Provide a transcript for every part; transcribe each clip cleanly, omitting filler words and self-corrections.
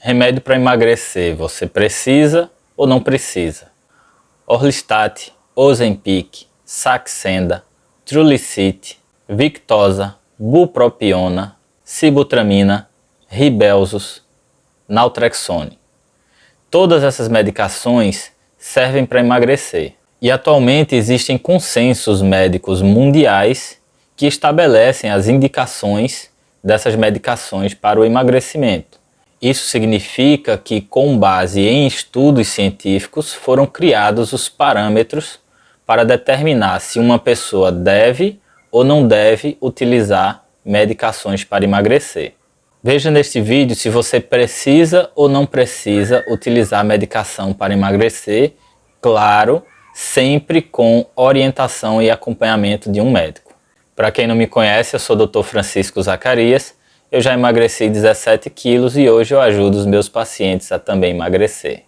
Remédio para emagrecer, você precisa ou não precisa? Orlistat, Ozempic, Saxenda, Trulicity, Victoza, Bupropiona, Sibutramina, Ribelsus, Naltrexone. Todas essas medicações servem para emagrecer. E atualmente existem consensos médicos mundiais que estabelecem as indicações dessas medicações para o emagrecimento. Isso significa que, com base em estudos científicos, foram criados os parâmetros para determinar se uma pessoa deve ou não deve utilizar medicações para emagrecer. Veja neste vídeo se você precisa ou não precisa utilizar medicação para emagrecer, claro, sempre com orientação e acompanhamento de um médico. Para quem não me conhece, eu sou o Dr. Francisco Zacarias. Eu já emagreci 17 quilos e hoje eu ajudo os meus pacientes a também emagrecer.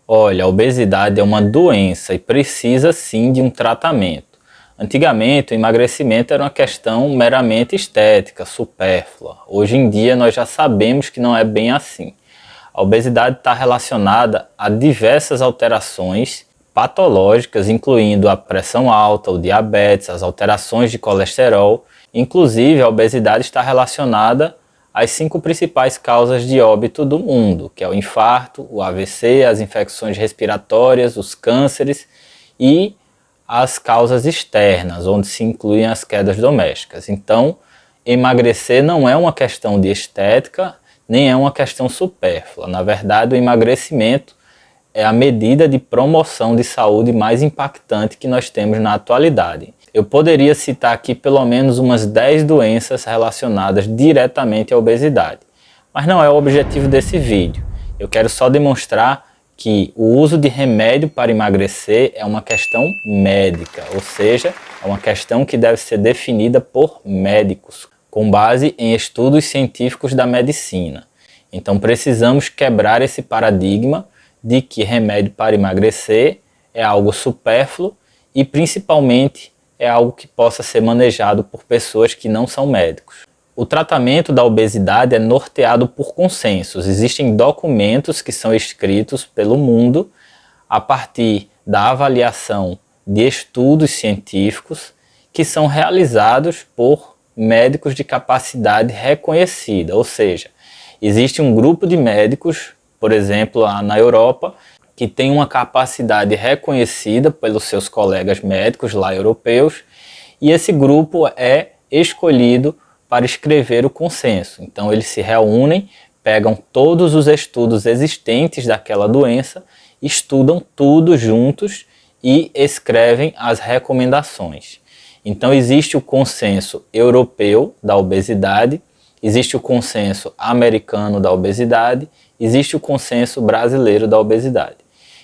Olha, a obesidade é uma doença e precisa sim de um tratamento. Antigamente, o emagrecimento era uma questão meramente estética, supérflua. Hoje em dia, nós já sabemos que não é bem assim. A obesidade está relacionada a diversas alterações patológicas, incluindo a pressão alta, o diabetes, as alterações de colesterol. Inclusive, a obesidade está relacionada às 5 principais causas de óbito do mundo, que é o infarto, o AVC, as infecções respiratórias, os cânceres e as causas externas, onde se incluem as quedas domésticas. Então, emagrecer não é uma questão de estética, nem é uma questão supérflua. Na verdade, o emagrecimento é a medida de promoção de saúde mais impactante que nós temos na atualidade. Eu poderia citar aqui pelo menos umas 10 doenças relacionadas diretamente à obesidade, mas não é o objetivo desse vídeo. Eu quero só demonstrar que o uso de remédio para emagrecer é uma questão médica, ou seja, é uma questão que deve ser definida por médicos, com base em estudos científicos da medicina. Então precisamos quebrar esse paradigma de que remédio para emagrecer é algo supérfluo e principalmente é algo que possa ser manejado por pessoas que não são médicos. O tratamento da obesidade é norteado por consensos. Existem documentos que são escritos pelo mundo a partir da avaliação de estudos científicos que são realizados por médicos de capacidade reconhecida. Ou seja, existe um grupo de médicos, por exemplo, lá na Europa, que tem uma capacidade reconhecida pelos seus colegas médicos lá europeus, e esse grupo é escolhido para escrever o consenso. Então eles se reúnem, pegam todos os estudos existentes daquela doença, estudam tudo juntos e escrevem as recomendações. Então existe o consenso europeu da obesidade, existe o consenso americano da obesidade, existe o consenso brasileiro da obesidade.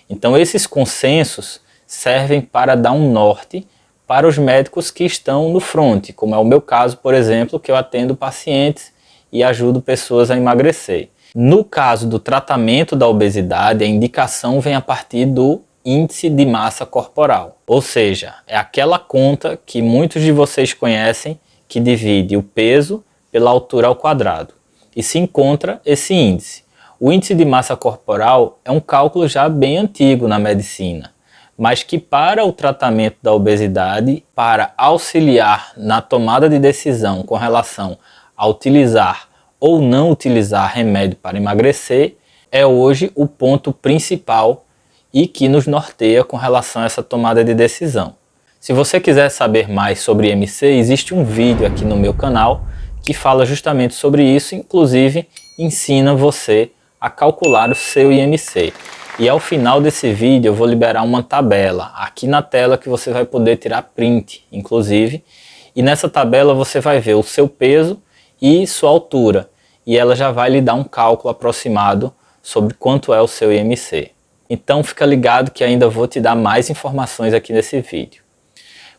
Então esses consensos servem para dar um norte para os médicos que estão no front, como é o meu caso, por exemplo, que eu atendo pacientes e ajudo pessoas a emagrecer. No caso do tratamento da obesidade, a indicação vem a partir do índice de massa corporal, ou seja, é aquela conta que muitos de vocês conhecem que divide o peso pela altura ao quadrado e se encontra esse índice. O índice de massa corporal é um cálculo já bem antigo na medicina, mas que para o tratamento da obesidade, para auxiliar na tomada de decisão com relação a utilizar ou não utilizar remédio para emagrecer, é hoje o ponto principal e que nos norteia com relação a essa tomada de decisão. Se você quiser saber mais sobre IMC, existe um vídeo aqui no meu canal que fala justamente sobre isso, inclusive ensina você a calcular o seu IMC. E ao final desse vídeo eu vou liberar uma tabela aqui na tela que você vai poder tirar print, inclusive. E nessa tabela você vai ver o seu peso e sua altura. E ela já vai lhe dar um cálculo aproximado sobre quanto é o seu IMC. Então fica ligado que ainda vou te dar mais informações aqui nesse vídeo.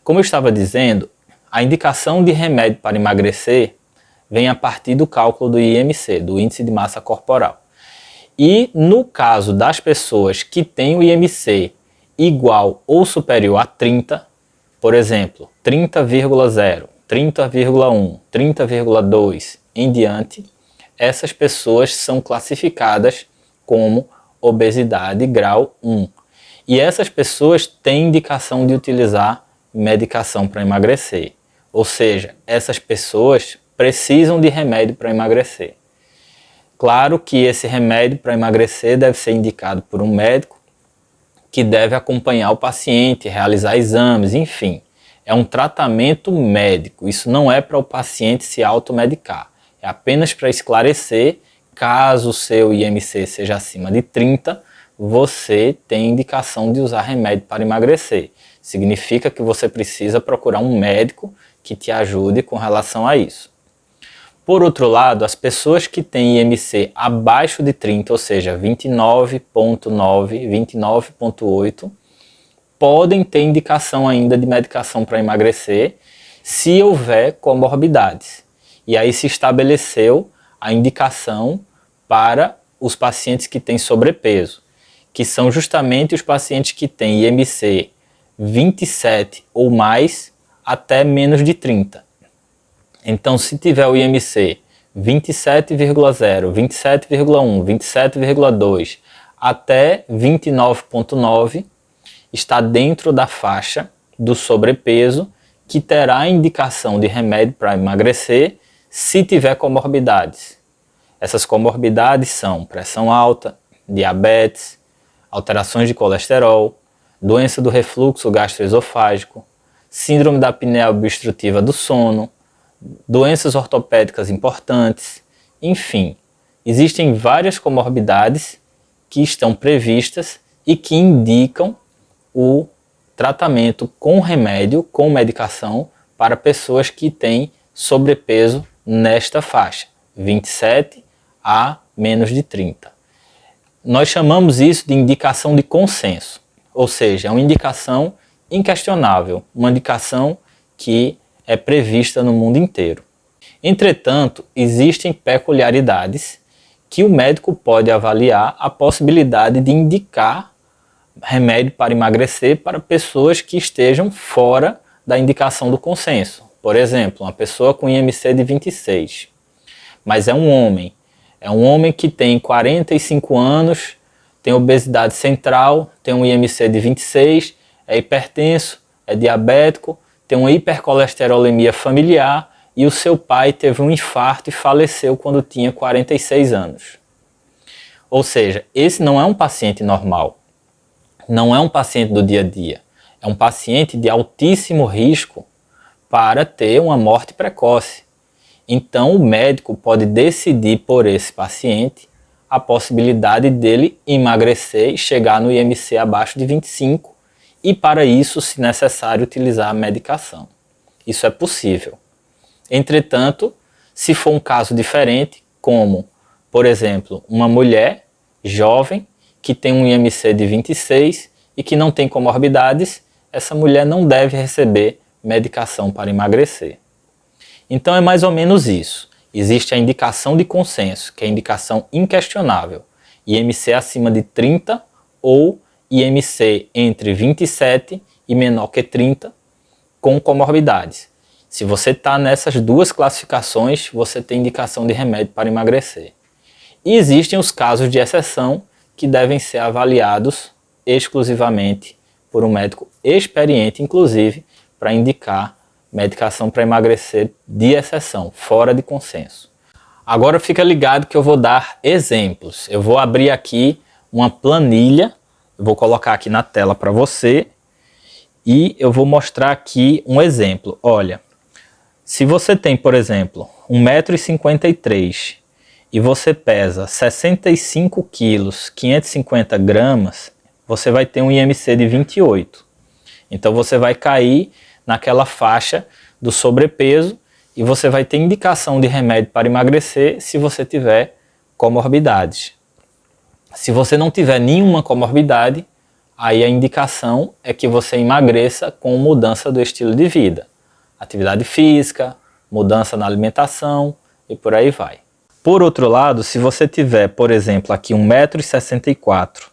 Como eu estava dizendo, a indicação de remédio para emagrecer vem a partir do cálculo do IMC, do Índice de Massa Corporal. E no caso das pessoas que têm o IMC igual ou superior a 30, por exemplo, 30,0, 30,1, 30,2 em diante, essas pessoas são classificadas como obesidade grau 1. E essas pessoas têm indicação de utilizar medicação para emagrecer. Ou seja, essas pessoas precisam de remédio para emagrecer. Claro que esse remédio para emagrecer deve ser indicado por um médico que deve acompanhar o paciente, realizar exames, enfim. É um tratamento médico, isso não é para o paciente se automedicar. É apenas para esclarecer, caso o seu IMC seja acima de 30, você tem indicação de usar remédio para emagrecer. Significa que você precisa procurar um médico que te ajude com relação a isso. Por outro lado, as pessoas que têm IMC abaixo de 30, ou seja, 29,9, 29,8, podem ter indicação ainda de medicação para emagrecer se houver comorbidades. E aí se estabeleceu a indicação para os pacientes que têm sobrepeso, que são justamente os pacientes que têm IMC 27 ou mais até menos de 30. Então, se tiver o IMC 27,0, 27,1, 27,2 até 29,9, está dentro da faixa do sobrepeso que terá indicação de remédio para emagrecer se tiver comorbidades. Essas comorbidades são pressão alta, diabetes, alterações de colesterol, doença do refluxo gastroesofágico, síndrome da apneia obstrutiva do sono, doenças ortopédicas importantes, enfim, existem várias comorbidades que estão previstas e que indicam o tratamento com remédio, com medicação, para pessoas que têm sobrepeso nesta faixa, 27 a menos de 30. Nós chamamos isso de indicação de consenso, ou seja, é uma indicação inquestionável, uma indicação que é prevista no mundo inteiro. Entretanto, existem peculiaridades que o médico pode avaliar a possibilidade de indicar remédio para emagrecer para pessoas que estejam fora da indicação do consenso. Por exemplo, uma pessoa com IMC de 26, mas é um homem que tem 45 anos, tem obesidade central, tem um IMC de 26, é hipertenso, é diabético, tem uma hipercolesterolemia familiar e o seu pai teve um infarto e faleceu quando tinha 46 anos. Ou seja, esse não é um paciente normal, não é um paciente do dia a dia, é um paciente de altíssimo risco para ter uma morte precoce. Então o médico pode decidir por esse paciente a possibilidade dele emagrecer e chegar no IMC abaixo de 25 e para isso, se necessário, utilizar a medicação. Isso é possível. Entretanto, se for um caso diferente, como, por exemplo, uma mulher jovem que tem um IMC de 26 e que não tem comorbidades, essa mulher não deve receber medicação para emagrecer. Então é mais ou menos isso. Existe a indicação de consenso, que é a indicação inquestionável, IMC acima de 30 ou IMC entre 27 e menor que 30 com comorbidades. Se você está nessas duas classificações, você tem indicação de remédio para emagrecer. E existem os casos de exceção que devem ser avaliados exclusivamente por um médico experiente, inclusive, para indicar medicação para emagrecer de exceção, fora de consenso. Agora fica ligado que eu vou dar exemplos. Eu vou abrir aqui uma planilha, eu vou colocar aqui na tela para você e eu vou mostrar aqui um exemplo. Olha, se você tem, por exemplo, 1,53 m e você pesa 65 kg, 550 gramas, você vai ter um IMC de 28. Então você vai cair naquela faixa do sobrepeso e você vai ter indicação de remédio para emagrecer se você tiver comorbidades. Se você não tiver nenhuma comorbidade, aí a indicação é que você emagreça com mudança do estilo de vida. Atividade física, mudança na alimentação e por aí vai. Por outro lado, se você tiver, por exemplo, aqui 1,64 m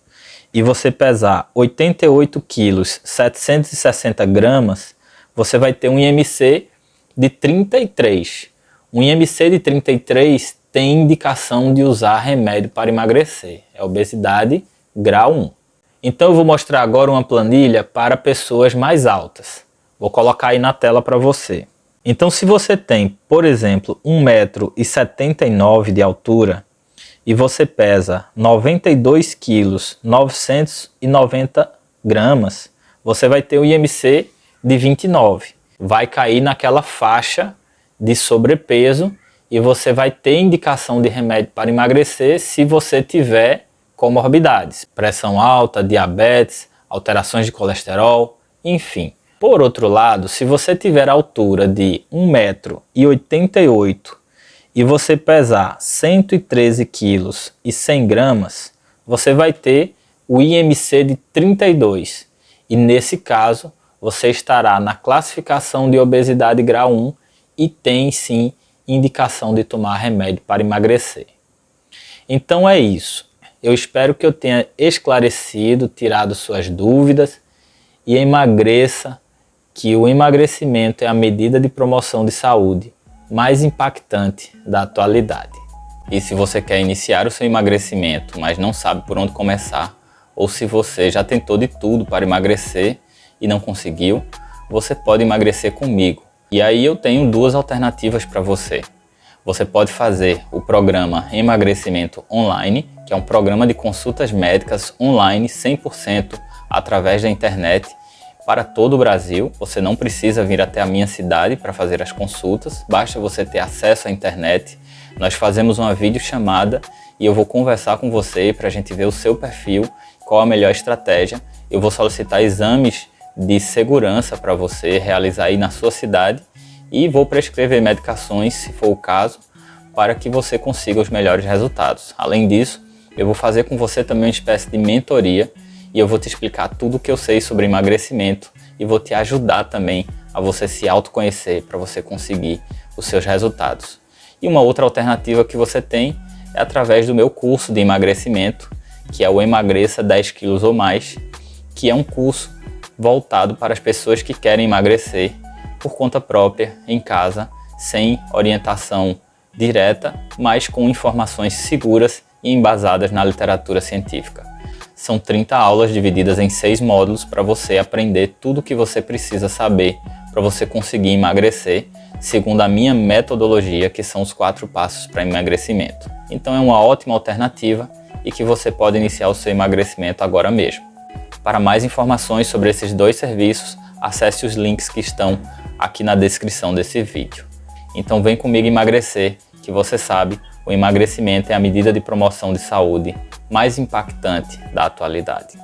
e você pesar 88 kg, 760 gramas, você vai ter um IMC de 33. Um IMC de 33 tem indicação de usar remédio para emagrecer. É obesidade grau 1. Então eu vou mostrar agora uma planilha para pessoas mais altas. Vou colocar aí na tela para você. Então se você tem, por exemplo, 1,79 m de altura e você pesa 92 kg, 990 gramas, você vai ter o IMC de 29. Vai cair naquela faixa de sobrepeso e você vai ter indicação de remédio para emagrecer se você tiver comorbidades, pressão alta, diabetes, alterações de colesterol, enfim. Por outro lado, se você tiver a altura de 1,88 m e você pesar 113 kg e 100 gramas, você vai ter o IMC de 32. E nesse caso, você estará na classificação de obesidade grau 1 e tem sim indicação de tomar remédio para emagrecer. Então é isso. Eu espero que eu tenha esclarecido, tirado suas dúvidas e emagreça, que o emagrecimento é a medida de promoção de saúde mais impactante da atualidade. E se você quer iniciar o seu emagrecimento, mas não sabe por onde começar, ou se você já tentou de tudo para emagrecer e não conseguiu, você pode emagrecer comigo. E aí eu tenho duas alternativas para você. Você pode fazer o programa Emagrecimento Online, que é um programa de consultas médicas online 100% através da internet para todo o Brasil. Você não precisa vir até a minha cidade para fazer as consultas, basta você ter acesso à internet. Nós fazemos uma videochamada e eu vou conversar com você para a gente ver o seu perfil, qual a melhor estratégia. Eu vou solicitar exames de segurança para você realizar aí na sua cidade e vou prescrever medicações, se for o caso, para que você consiga os melhores resultados. Além disso, eu vou fazer com você também uma espécie de mentoria e eu vou te explicar tudo o que eu sei sobre emagrecimento e vou te ajudar também a você se autoconhecer para você conseguir os seus resultados. E uma outra alternativa que você tem é através do meu curso de emagrecimento, que é o Emagreça 10 quilos ou mais, que é um curso voltado para as pessoas que querem emagrecer por conta própria, em casa, sem orientação direta, mas com informações seguras e embasadas na literatura científica. São 30 aulas divididas em 6 módulos para você aprender tudo o que você precisa saber para você conseguir emagrecer, segundo a minha metodologia, que são os 4 passos para emagrecimento. Então é uma ótima alternativa e que você pode iniciar o seu emagrecimento agora mesmo. Para mais informações sobre esses 2 serviços, acesse os links que estão aqui na descrição desse vídeo. Então vem comigo emagrecer, que você sabe, o emagrecimento é a medida de promoção de saúde mais impactante da atualidade.